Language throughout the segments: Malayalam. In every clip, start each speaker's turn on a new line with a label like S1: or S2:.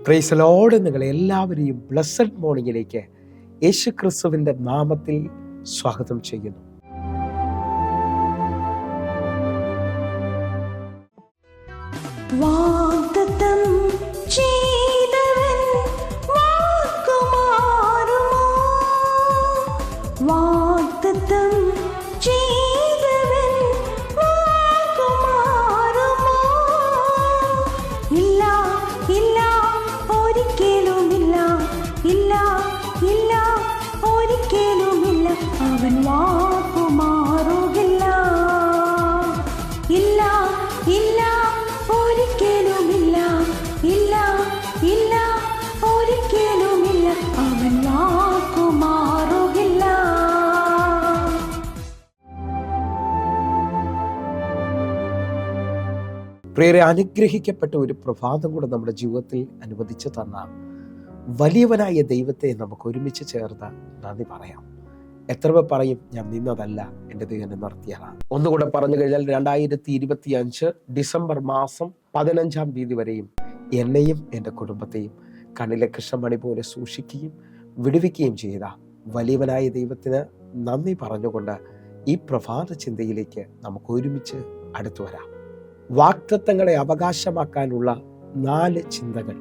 S1: Praise Lord. നിങ്ങളെ എല്ലാവരെയും ബ്ലെസ്സഡ് മോർണിംഗിലേക്ക് യേശു ക്രിസ്തുവിൻ്റെ നാമത്തിൽ സ്വാഗതം ചെയ്യുന്നു.
S2: വാഗ്ദത്തം ചെയ്തവൻ വാക്കുമാറുമോ? വാഗ്ദത്തം ചെയ്തവൻ വാക്കുമാറുമോ? ഇല്ല, ഇല്ല, ഒരിക്കലുമില്ല. ഇല്ല, ഇല്ല, ഒരിക്കലുമില്ല. അവൻ വാക്കുമാറുകില്ല. ഇല്ല, ഇല്ല, ഒരിക്കലുമില്ല. ഇല്ല, ഇല്ല, ഒരിക്കലുമില്ല. അവൻ വാക്കുമാറുകില്ല.
S1: പ്രിയരെ, അനുഗ്രഹിക്കപ്പെട്ട ഒരു പ്രഭാതം കൂടെ നമ്മുടെ ജീവിതത്തിൽ അനുവദിച്ചു തന്ന വലിയവനായ ദൈവത്തെ നമുക്ക് ഒരുമിച്ച് ചേർന്ന് നന്ദി പറയാം. എത്ര പേർ പറയും, ഞാൻ നിന്നതല്ല, എൻ്റെ ദൈവം എന്നെ നിർത്തിയതാണ്? ഒന്നുകൂടെ പറഞ്ഞു കഴിഞ്ഞാൽ 2025 ഡിസംബർ മാസം 15-ാം തീയതി വരെയും എന്നെയും എൻ്റെ കുടുംബത്തെയും കണ്ണിലെ കൃഷ്ണമണി പോലെ സൂക്ഷിക്കുകയും വിടുവിക്കുകയും ചെയ്ത വലിയവനായ ദൈവത്തിന് നന്ദി പറഞ്ഞുകൊണ്ട് ഈ പ്രഭാത ചിന്തയിലേക്ക് നമുക്ക് ഒരുമിച്ച് അടുത്തു വരാം. വാഗ്ദത്തങ്ങളെ അവകാശമാക്കാനുള്ള 4 ചിന്തകൾ.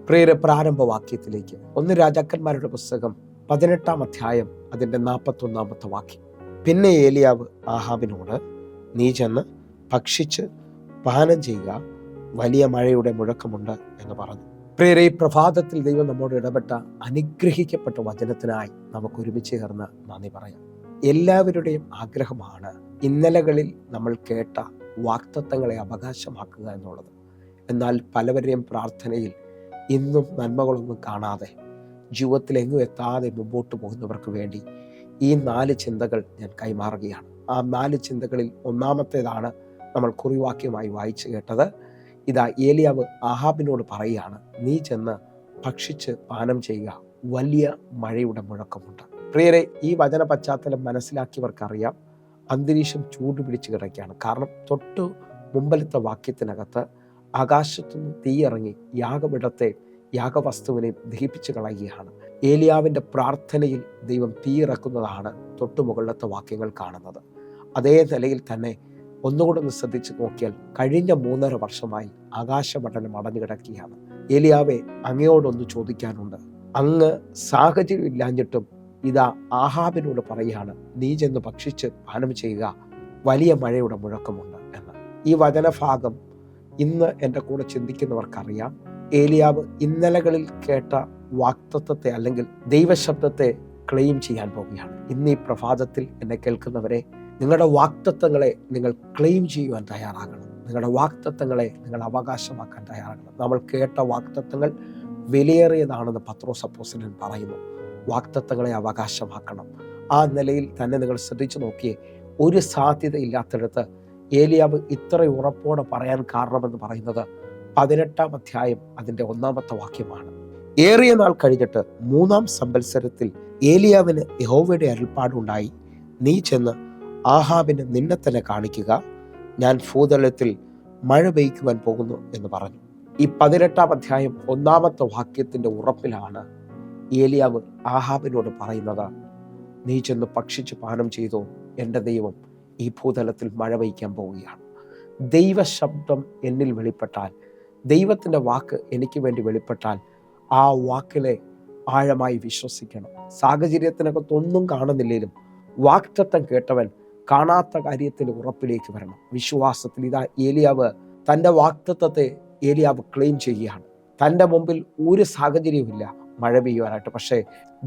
S1: പ്രിയരെ, പ്രാരംഭവാക്യത്തിലേക്ക് 1 രാജാക്കന്മാരുടെ പുസ്തകം 18-ാം അധ്യായം അതിൻ്റെ 41-ാമത്തെ വാക്യം. പിന്നെ ഏലിയാവ് ആഹാബിനോട്, നീ ചെന്ന് ഭക്ഷിച്ച് പാനം ചെയ്യുക, വലിയ മഴയുടെ മുഴക്കമുണ്ട് എന്ന് പറഞ്ഞു. പ്രിയരെ, ഈ പ്രഭാതത്തിൽ ദൈവം നമ്മോട് ഇടപെട്ട അനുഗ്രഹിക്കപ്പെട്ട വചനത്തിനായി നമുക്ക് ഒരുമിച്ച് ചേർന്ന് നന്ദി പറയാം. എല്ലാവരുടെയും ആഗ്രഹമാണ് ഇന്നലകളിൽ നമ്മൾ കേട്ട വാഗ്ദത്തങ്ങളെ അവകാശമാക്കുക എന്നുള്ളത്. എന്നാൽ പലവരെയും പ്രാർത്ഥനയിൽ ഇന്നും നന്മകളൊന്നും കാണാതെ ജീവിതത്തിൽ എങ്ങും എത്താതെ മുമ്പോട്ട് പോകുന്നവർക്ക് വേണ്ടി ഈ 4 ചിന്തകൾ ഞാൻ കൈമാറുകയാണ്. ആ 4 ചിന്തകളിൽ ഒന്നാമത്തേതാണ് നമ്മൾ കുറിവാക്യമായി വായിച്ചു കേട്ടത്. ഇതാ, ഏലിയാവ് ആഹാബിനോട് പറയുകയാണ്, നീ ചെന്ന് ഭക്ഷിച്ച് പാനം ചെയ്യുക, വലിയ മഴയുടെ മുഴക്കമുണ്ട്. പ്രിയരെ, ഈ വചന പശ്ചാത്തലം മനസ്സിലാക്കിയവർക്കറിയാം, അന്തരീക്ഷം ചൂടുപിടിച്ച് കിടക്കുകയാണ്. കാരണം തൊട്ടു മുമ്പലത്തെ വാക്യത്തിനകത്ത് ആകാശത്തുനിന്ന് തീയിറങ്ങി യാഗപീഠത്തെ യാഗവസ്തുവിനെ ദഹിപ്പിച്ച് കളയുകയാണ്. ഏലിയാവിൻ്റെ പ്രാർത്ഥനയിൽ ദൈവം തീയിറക്കുന്നതാണ് തൊട്ടു മുകളിലത്തെ വാക്യങ്ങൾ കാണുന്നത്. അതേ നിലയിൽ തന്നെ ഒന്നുകൂടെ ഒന്ന് ശ്രദ്ധിച്ച് നോക്കിയാൽ കഴിഞ്ഞ 3.5 വർഷമായി ആകാശമണ്ഡലം അടഞ്ഞു കിടക്കുകയാണ്. ഏലിയാവെ, അങ്ങയോടൊന്ന് ചോദിക്കാനുണ്ട്. അങ്ങ് സാഹചര്യം ഇല്ലാഞ്ഞിട്ടും ഇതാ ആഹാബിനോട് പറയുകയാണ്, നീ ചെന്ന് ഭക്ഷിച്ച് പാനം ചെയ്യുക, വലിയ മഴയുടെ മുഴക്കമുണ്ട് എന്ന്. ഈ വചനഭാഗം ഇന്ന് എൻ്റെ കൂടെ ചിന്തിക്കുന്നവർക്കറിയാം, ഏലിയാവ് ഇന്നലകളിൽ കേട്ട വാഗ്ദത്തത്തെ അല്ലെങ്കിൽ ദൈവശബ്ദത്തെ ക്ലെയിം ചെയ്യാൻ പോവുകയാണ്. ഇന്ന് ഈ പ്രഭാതത്തിൽ എന്നെ കേൾക്കുന്നവരെ, നിങ്ങളുടെ വാഗ്ദത്തങ്ങളെ നിങ്ങൾ ക്ലെയിം ചെയ്യുവാൻ തയ്യാറാകണം. നിങ്ങളുടെ വാഗ്ദത്തങ്ങളെ നിങ്ങൾ അവകാശമാക്കാൻ തയ്യാറാകണം. നമ്മൾ കേട്ട വാഗ്ദത്തങ്ങൾ വിലയേറിയതാണെന്ന് പത്രോസ് അപ്പോസ്തലൻ പറയുന്നു. വാഗ്ദത്തങ്ങളെ അവകാശമാക്കണം. ആ നിലയിൽ തന്നെ നിങ്ങൾ ശ്രദ്ധിച്ചു നോക്കിയേ, ഒരു സാധ്യത ഇല്ലാത്തിടത്ത് ഏലിയാവ് ഇത്ര ഉറപ്പോടെ പറയാൻ കാരണമെന്ന് പറയുന്നത് 18-ാം അധ്യായം അതിൻ്റെ 1-ാമത്തെ വാക്യമാണ്. ഏറിയ നാൾ കഴിഞ്ഞിട്ട് 3-ാം സംവത്സരത്തിൽ ഏലിയാവിന് യഹോവയുടെ അരുൾപ്പാടുണ്ടായി, നീ ചെന്ന് ആഹാബിന് നിന്നെ തന്നെ കാണിക്കുക, ഞാൻ ഭൂതലത്തിൽ മഴ പെയ്ക്കുവാൻ പോകുന്നു എന്ന് പറഞ്ഞു. ഈ 18-ാം അധ്യായം 1-ാമത്തെ വാക്യത്തിൻ്റെ ഉറപ്പിലാണ് ഏലിയാവ് ആഹാബിനോട് പറയുന്നത്, നീ ചെന്ന് ഭക്ഷിച്ച് പാനം ചെയ്തോ, എൻ്റെ ദൈവം ഈ ഭൂതലത്തിൽ മഴ പെയ്ക്കാൻ പോവുകയാണ്. ദൈവശബ്ദം എന്നിൽ വെളിപ്പെട്ടാൽ, ദൈവത്തിൻ്റെ വാക്ക് എനിക്ക് വേണ്ടി വെളിപ്പെട്ടാൽ ആ വാക്കിലെ ആഴമായി വിശ്വസിക്കണം. സാഹചര്യത്തിനകത്തൊന്നും കാണുന്നില്ലേലും വാഗ്ദത്തം കേട്ടവൻ കാണാത്ത കാര്യത്തിൽ ഉറപ്പിലേക്ക് വരണം, വിശ്വാസത്തിൽ. ഇതാ, ഏലിയാവ് തൻ്റെ വാഗ്ദത്തത്തെ ഏലിയാവ് ക്ലെയിം ചെയ്യുകയാണ്. തൻ്റെ മുമ്പിൽ ഒരു സാഹചര്യവുമില്ല മഴ പെയ്യുവാനായിട്ട്, പക്ഷേ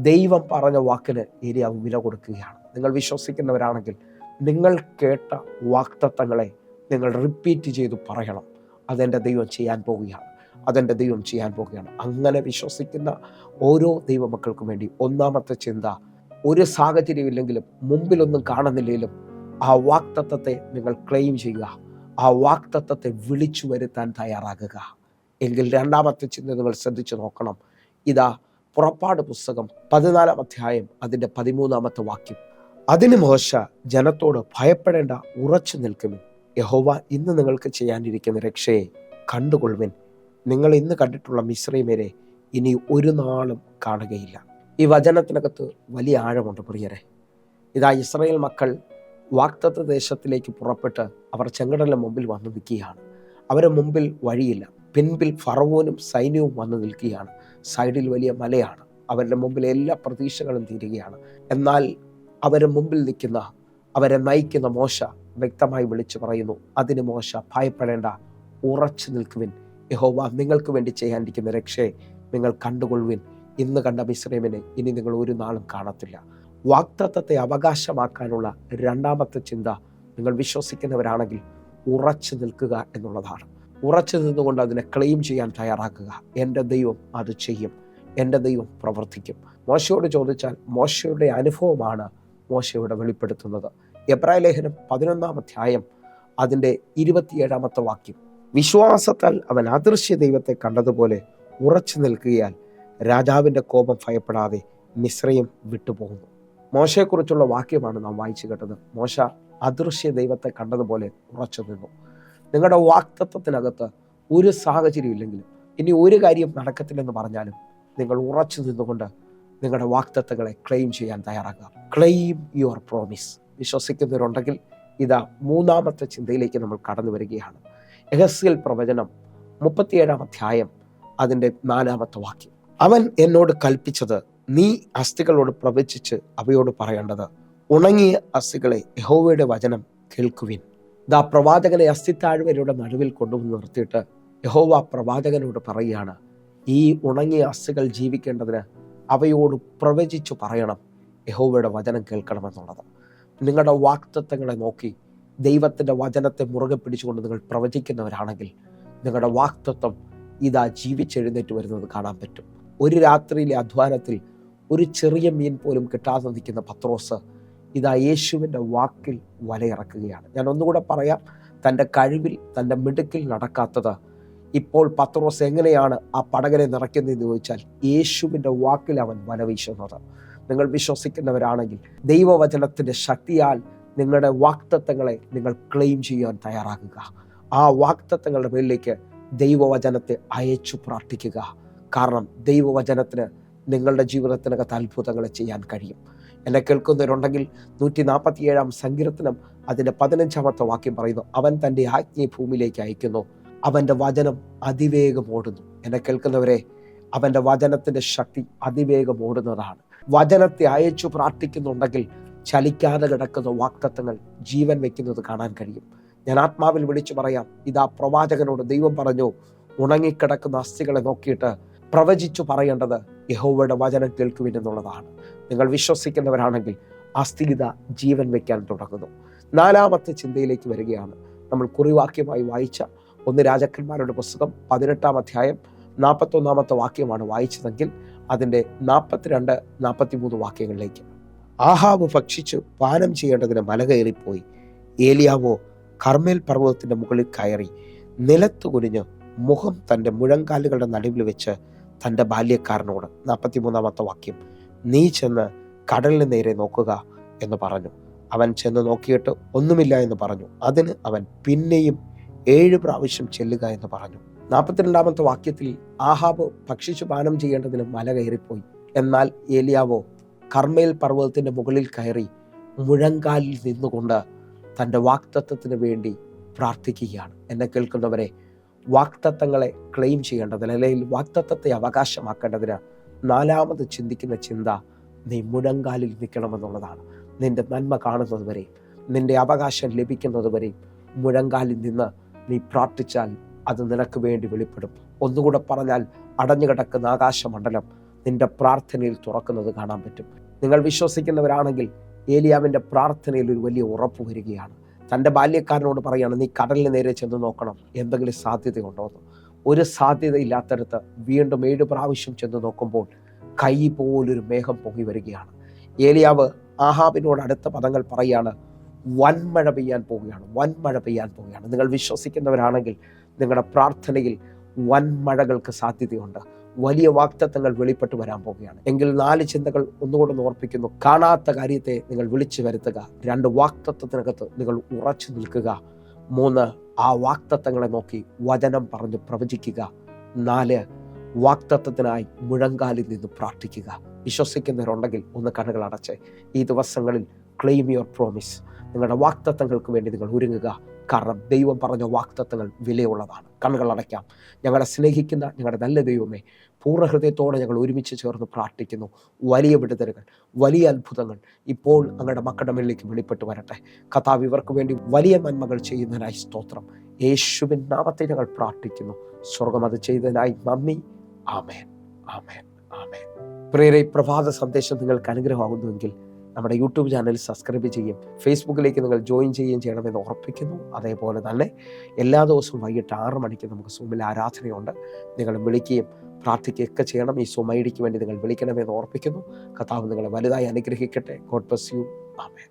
S1: ദൈവം പറഞ്ഞ വാക്കിന് ഏലിയാവ് വില കൊടുക്കുകയാണ്. നിങ്ങൾ വിശ്വസിക്കുന്നവരാണെങ്കിൽ നിങ്ങൾ കേട്ട വാഗ്ദത്തങ്ങളെ നിങ്ങൾ റിപ്പീറ്റ് ചെയ്ത് പറയണം, അതെൻ്റെ ദൈവം ചെയ്യാൻ പോവുകയാണ്, അതെൻ്റെ ദൈവം ചെയ്യാൻ പോവുകയാണ്. അങ്ങനെ വിശ്വസിക്കുന്ന ഓരോ ദൈവമക്കൾക്കും വേണ്ടി ഒന്നാമത്തെ ചിന്ത, ഒരു സാഹചര്യമില്ലെങ്കിലും മുമ്പിലൊന്നും കാണുന്നില്ലെങ്കിലും ആ വാഗ്ദത്തത്തെ നിങ്ങൾ ക്ലെയിം ചെയ്യുക, ആ വാഗ്ദത്തത്തെ വിളിച്ചു വരുത്താൻ തയ്യാറാകുക. എങ്കിൽ 2-ാമത്തെ ചിന്ത നിങ്ങൾ ശ്രദ്ധിച്ചു നോക്കണം. ഇതാ, പുറപ്പാട് പുസ്തകം 14-ാം അധ്യായം അതിൻ്റെ 13-ാമത്തെ വാക്യം. അതിന് മോശ ജനത്തോട്, ഭയപ്പെടേണ്ട, ഉറച്ചു നിൽക്കുവിൻ, യഹോവ ഇന്ന് നിങ്ങൾക്ക് ചെയ്യാനിരിക്കുന്ന രക്ഷയെ കണ്ടുകൊള്ളുവിൻ, നിങ്ങൾ ഇന്ന് കണ്ടിട്ടുള്ള മിസ്രൈമ്യരെ ഇനി ഒരു നാളും കാണുകയില്ല. ഈ വചനത്തിനകത്ത് വലിയ ആഴമുണ്ട് പ്രിയരെ. ഇതാ ഇസ്രായേൽ മക്കൾ വാഗ്ദത്ത ദേശത്തിലേക്ക് പുറപ്പെട്ട് അവർ ചെങ്കടലിന് മുമ്പിൽ വന്നു നിൽക്കുകയാണ്. അവരുടെ മുമ്പിൽ വഴിയില്ല. പിൻപിൽ ഫറവോനും സൈന്യവും വന്നു നിൽക്കുകയാണ്. സൈഡിൽ വലിയ മലയാണ്. അവരുടെ മുമ്പിൽ എല്ലാ പ്രതീക്ഷകളും തീരുകയാണ്. എന്നാൽ അവരുടെ മുമ്പിൽ നിൽക്കുന്ന, അവരെ നയിക്കുന്ന മോശ വ്യക്തമായി വിളിച്ചു പറയുന്നു, അതിന് മോശ ഭയപ്പെടേണ്ട, ഉറച്ചു നിൽക്കുവിൻ, യഹോവ നിങ്ങൾക്ക് വേണ്ടി ചെയ്യാനിരിക്കുന്ന രക്ഷയെ നിങ്ങൾ കണ്ടുകൊള്ളുവിൻ. ഇന്ന് കണ്ട മിസ്രൈമിനെ ഇനി നിങ്ങൾ ഒരു നാളും കാണത്തില്ല. വാഗ്ദത്തത്തെ അവകാശമാക്കാനുള്ള രണ്ടാമത്തെ ചിന്ത, നിങ്ങൾ വിശ്വസിക്കുന്നവരാണെങ്കിൽ ഉറച്ചു നിൽക്കുക എന്നുള്ളതാണ്. ഉറച്ചു നിന്നുകൊണ്ട് അതിനെ ക്ലെയിം ചെയ്യാൻ തയ്യാറാക്കുക. എൻ്റെ ദൈവം അത് ചെയ്യും, എൻ്റെ ദൈവം പ്രവർത്തിക്കും. മോശയോട് ചോദിച്ചാൽ മോശയുടെ അനുഭവമാണ് മോശയോട് വെളിപ്പെടുത്തുന്നത്. എബ്രായ ലേഖനം 11 അധ്യായം അതിൻ്റെ 27 വാക്യം, വിശ്വാസത്താൽ അവൻ അദൃശ്യ ദൈവത്തെ കണ്ടതുപോലെ ഉറച്ചു നിൽക്കുകയാൽ രാജാവിൻ്റെ കോപം ഭയപ്പെടാതെ മിസ്രയീം വിട്ടുപോകുന്നു. മോശയെക്കുറിച്ചുള്ള വാക്യമാണ് നാം വായിച്ചു കേട്ടത്. മോശ അദൃശ്യ ദൈവത്തെ കണ്ടതുപോലെ ഉറച്ചു നിന്നു. നിങ്ങളുടെ വാഗ്ദത്തത്തിനകത്ത് ഒരു സാഹചര്യം ഇല്ലെങ്കിലും, ഇനി ഒരു കാര്യം നടക്കത്തില്ലെന്ന് പറഞ്ഞാലും, നിങ്ങൾ ഉറച്ചു നിന്നുകൊണ്ട് നിങ്ങളുടെ വാഗ്ദത്തങ്ങളെ ക്ലെയിം ചെയ്യാൻ തയ്യാറാക്കുക. Claim your promise. വിശ്വസിക്കുന്നവരുണ്ടെങ്കിൽ ഇതാ മൂന്നാമത്തെ ചിന്തയിലേക്ക് നമ്മൾ കടന്നു വരികയാണ്. യെഹെസ്കേൽ പ്രവചനം 37 അധ്യായം അതിൻ്റെ 4 വാക്യം, അവൻ എന്നോട് കൽപ്പിച്ചത്, നീ അസ്ഥികളോട് പ്രവചിച്ച് അവയോട് പറയേണ്ടത്, ഉണങ്ങിയ അസ്ഥികളെ യഹോവയുടെ വചനം കേൾക്കുവിൻ. ദാ പ്രവാചകനെ അസ്ഥിത്താഴ്വരയുടെ നടുവിൽ കൊണ്ടുവന്ന് നിർത്തിയിട്ട് യഹോവ പ്രവാചകനോട് പറയുകയാണ്, ഈ ഉണങ്ങിയ അസ്ഥികൾ ജീവിക്കേണ്ടതിന് അവയോട് പ്രവചിച്ചു പറയണം, യഹോവയുടെ വചനം കേൾക്കണമെന്നുള്ളത്. നിങ്ങളുടെ വാഗ്ദത്തങ്ങളെ നോക്കി ദൈവത്തിൻ്റെ വചനത്തെ മുറുകെ പിടിച്ചുകൊണ്ട് നിങ്ങൾ പ്രവചിക്കുന്നവരാണെങ്കിൽ നിങ്ങളുടെ വാഗ്ദത്തം ഇതാ ജീവിച്ചെഴുന്നേറ്റ് വരുന്നത് കാണാൻ പറ്റും. ഒരു രാത്രിയിലെ അധ്വാനത്തിൽ ഒരു ചെറിയ മീൻ പോലും കിട്ടാതെ നിൽക്കുന്ന പത്രോസ് ഇതാ യേശുവിൻ്റെ വാക്കിൽ വലയിറക്കുകയാണ്. ഞാൻ ഒന്നുകൂടെ പറയാം, തൻ്റെ കഴിവിൽ, തൻ്റെ മിടുക്കിൽ നടക്കാത്തത് ഇപ്പോൾ പത്രോസ് എങ്ങനെയാണ് ആ പടകനെ നിറയ്ക്കുന്നതെന്ന് ചോദിച്ചാൽ യേശുവിൻ്റെ വാക്കിൽ അവൻ വല വീശുന്നത്. നിങ്ങൾ വിശ്വസിക്കുന്നവരാണെങ്കിൽ ദൈവവചനത്തിൻ്റെ ശക്തിയാൽ നിങ്ങളുടെ വാഗ്ദത്തങ്ങളെ നിങ്ങൾ ക്ലെയിം ചെയ്യാൻ തയ്യാറാകുക. ആ വാഗ്ദത്തങ്ങളുടെ മേലിലേക്ക് ദൈവവചനത്തെ അയച്ചു പ്രാർത്ഥിക്കുക. കാരണം ദൈവവചനത്തിന് നിങ്ങളുടെ ജീവിതത്തിനകത്ത് അത്ഭുതങ്ങളെ ചെയ്യാൻ കഴിയും. എന്നെ കേൾക്കുന്നവരുണ്ടെങ്കിൽ 147 സങ്കീർത്തനം അതിൻ്റെ 15 വാക്യം പറയുന്നു, അവൻ തൻ്റെ ആജ്ഞയെ ഭൂമിയിലേക്ക് അയക്കുന്നു, അവൻ്റെ വചനം അതിവേഗം ഓടുന്നു. എന്നെ കേൾക്കുന്നവരെ, അവൻ്റെ വചനത്തിൻ്റെ ശക്തി അതിവേഗം ഓടുന്നതാണ്. വചനത്തെ അയച്ചു പ്രാർത്ഥിക്കുന്നുണ്ടെങ്കിൽ ചലിക്കാതെ കിടക്കുന്ന വാഗ്ദത്തങ്ങൾ ജീവൻ വെക്കുന്നത് കാണാൻ കഴിയും. ഞാൻ ആത്മാവിൽ വിളിച്ചു പറയാം, ഇതാ പ്രവാചകനോട് ദൈവം പറഞ്ഞു, ഉണങ്ങിക്കിടക്കുന്ന അസ്ഥികളെ നോക്കിയിട്ട് പ്രവചിച്ചു പറയേണ്ടത് യഹോവയുടെ വചനം കേൾക്കുവിൻ എന്നുള്ളതാണ്. നിങ്ങൾ വിശ്വസിക്കുന്നവരാണെങ്കിൽ അസ്ഥിത ജീവൻ വയ്ക്കാൻ തുടങ്ങുന്നു. നാലാമത്തെ ചിന്തയിലേക്ക് വരികയാണ്. നമ്മൾ കുറിവാക്യമായി വായിച്ച 1 രാജാക്കന്മാരുടെ പുസ്തകം 18 അധ്യായം 41 വാക്യമാണ് വായിച്ചതെങ്കിൽ അതിൻ്റെ 42, 43 വാക്യങ്ങളിലേക്ക്, ആഹാബ് ഭക്ഷിച്ചു പാനം ചെയ്യേണ്ടതിന് മല കയറിപ്പോയി. ഏലിയാവോ കർമ്മേൽ പർവ്വതത്തിൻ്റെ മുകളിൽ കയറി നിലത്ത് കുനിഞ്ഞ് മുഖം തൻ്റെ മുഴങ്കാലുകളുടെ നടുവിൽ വെച്ച് തൻ്റെ ബാല്യക്കാരനോട്, 43 വാക്യം, നീ ചെന്ന് കടലിന് നേരെ നോക്കുക എന്ന് പറഞ്ഞു. അവൻ ചെന്ന് നോക്കിയിട്ട് ഒന്നുമില്ല എന്ന് പറഞ്ഞു. അതിന് അവൻ പിന്നെയും 7 പ്രാവശ്യം ചെല്ലുക എന്ന് പറഞ്ഞു. 42 വാക്യത്തിൽ ആഹാബ് ഭക്ഷിച്ചു പാനം ചെയ്യേണ്ടതിന് മല കയറിപ്പോയി. എന്നാൽ ഏലിയാവോ കർമ്മേൽ പർവ്വതത്തിൻ്റെ മുകളിൽ കയറി മുഴങ്കാലിൽ നിന്നുകൊണ്ട് തൻ്റെ വാഗ്ദത്തത്തിന് വേണ്ടി പ്രാർത്ഥിക്കുകയാണ്. എന്നെ കേൾക്കുന്നവരെ, വാഗ്ദത്തങ്ങളെ ക്ലെയിം ചെയ്യേണ്ടതിന്, അല്ലെങ്കിൽ വാഗ്ദത്തത്തെ അവകാശമാക്കേണ്ടതിന് നാലാമത് ചിന്തിക്കുന്ന ചിന്ത, നീ മുഴങ്കാലിൽ നിൽക്കണമെന്നുള്ളതാണ്. നിന്റെ നന്മ കാണുന്നത് വരെയും, നിന്റെ അവകാശം ലഭിക്കുന്നത് വരെയും മുഴങ്കാലിൽ നിന്ന് നീ പ്രാർത്ഥിച്ചാൽ അത് നിനക്ക് വേണ്ടി വെളിപ്പെടും. ഒന്നുകൂടെ പറഞ്ഞാൽ, അടഞ്ഞു കിടക്കുന്ന ആകാശമണ്ഡലം നിന്റെ പ്രാർത്ഥനയിൽ തുറക്കുന്നത് കാണാൻ പറ്റും. നിങ്ങൾ വിശ്വസിക്കുന്നവരാണെങ്കിൽ ഏലിയാവിൻ്റെ പ്രാർത്ഥനയിൽ ഒരു വലിയ ഉറപ്പ് വരികയാണ്. തൻ്റെ ബാല്യക്കാരനോട് പറയാണ്, നീ കടലിന് നേരെ ചെന്ന് നോക്കണം, എന്തെങ്കിലും സാധ്യതയുണ്ടോ എന്ന്. ഒരു സാധ്യതയില്ലാത്തടത്ത് വീണ്ടും 7 പ്രാവശ്യം ചെന്ന് നോക്കുമ്പോൾ കൈ പോലൊരു മേഘം പൊങ്ങി വരികയാണ്. ഏലിയാവ് ആഹാബിനോട് അടുത്ത പദങ്ങൾ പറയാണ്, വൻമഴ പെയ്യാൻ പോവുകയാണ്, വൻമഴ പെയ്യാൻ പോവുകയാണ്. നിങ്ങൾ വിശ്വസിക്കുന്നവരാണെങ്കിൽ നിങ്ങളുടെ പ്രാർത്ഥനയിൽ വൻമഴകൾക്ക് സാധ്യതയുണ്ട്. വലിയ വാഗ്ദത്തങ്ങൾ വെളിപ്പെട്ട് വരാൻ പോവുകയാണ്. എങ്കിൽ 4 ചിന്തകൾ ഒന്നുകൂടെ ഓർപ്പിക്കുന്നു. കാണാത്ത കാര്യത്തെ നിങ്ങൾ വിളിച്ചു വരുത്തുക. 2, വാഗ്ദത്തത്തിനകത്ത് നിങ്ങൾ ഉറച്ചു നിൽക്കുക. 3, ആ വാഗ്ദത്തങ്ങളെ നോക്കി വചനം പറഞ്ഞ് പ്രവചിക്കുക. 4 വാഗ്ദത്തത്തിനായി മുഴങ്കാലിൽ നിന്ന് പ്രാർത്ഥിക്കുക. വിശ്വസിക്കുന്നവരുണ്ടെങ്കിൽ ഒന്ന് കണ്ണുകൾ അടച്ച് ഈ ദിവസങ്ങളിൽ ക്ലെയിം യുവർ പ്രോമിസ്. നിങ്ങളുടെ വാഗ്ദത്തങ്ങൾക്ക് വേണ്ടി നിങ്ങൾ ഒരുങ്ങുക. കാരണം ദൈവം പറഞ്ഞ വാഗ്ദത്തങ്ങൾ വിലയുള്ളതാണ്. കണ്ണുകൾ അടയ്ക്കാം. ഞങ്ങളെ സ്നേഹിക്കുന്ന ഞങ്ങളുടെ നല്ല ദൈവമേ, പൂർണ്ണഹൃദയത്തോടെ ഞങ്ങൾ ഒരുമിച്ച് ചേർന്ന് പ്രാർത്ഥിക്കുന്നു. വലിയ വിടുതലുകൾ, വലിയ അത്ഭുതങ്ങൾ ഇപ്പോൾ അങ്ങയുടെ മക്കളുടെ മേലിലേക്ക് വെളിപ്പെട്ട് വരട്ടെ. കർത്താവ് ഇവർക്ക് വേണ്ടി വലിയ നന്മകൾ ചെയ്യുന്നതിനായി സ്തോത്രം. യേശുവിൻ നാമത്തിൽ ഞങ്ങൾ പ്രാർത്ഥിക്കുന്നു. സ്വർഗം അത് ചെയ്തതിനായി നന്ദി. ആമേൻ, ആമേൻ, ആമേൻ. പ്രിയരെ, പ്രഭാത സന്ദേശം നിങ്ങൾക്ക് അനുഗ്രഹമാകുന്നുവെങ്കിൽ നമ്മുടെ യൂട്യൂബ് ചാനൽ സബ്സ്ക്രൈബ് ചെയ്യും, ഫേസ്ബുക്കിലേക്ക് നിങ്ങൾ ജോയിൻ ചെയ്യുകയും ചെയ്യണമെന്ന് ഉറപ്പിക്കുന്നു. അതേപോലെ തന്നെ എല്ലാ ദിവസവും വൈകിട്ട് 6 മണിക്ക് നമുക്ക് സൂമിൽ ആരാധനയുണ്ട്. നിങ്ങൾ വിളിക്കുകയും പ്രാർത്ഥിക്കുകയൊക്കെ ചെയ്യണം. ഈ സൂം ഐഡിക്ക് വേണ്ടി നിങ്ങൾ വിളിക്കണമെന്ന് ഓർപ്പിക്കുന്നു. കർത്താവ് നിങ്ങളെ വലുതായി അനുഗ്രഹിക്കട്ടെ. God bless you. ആമേൻ.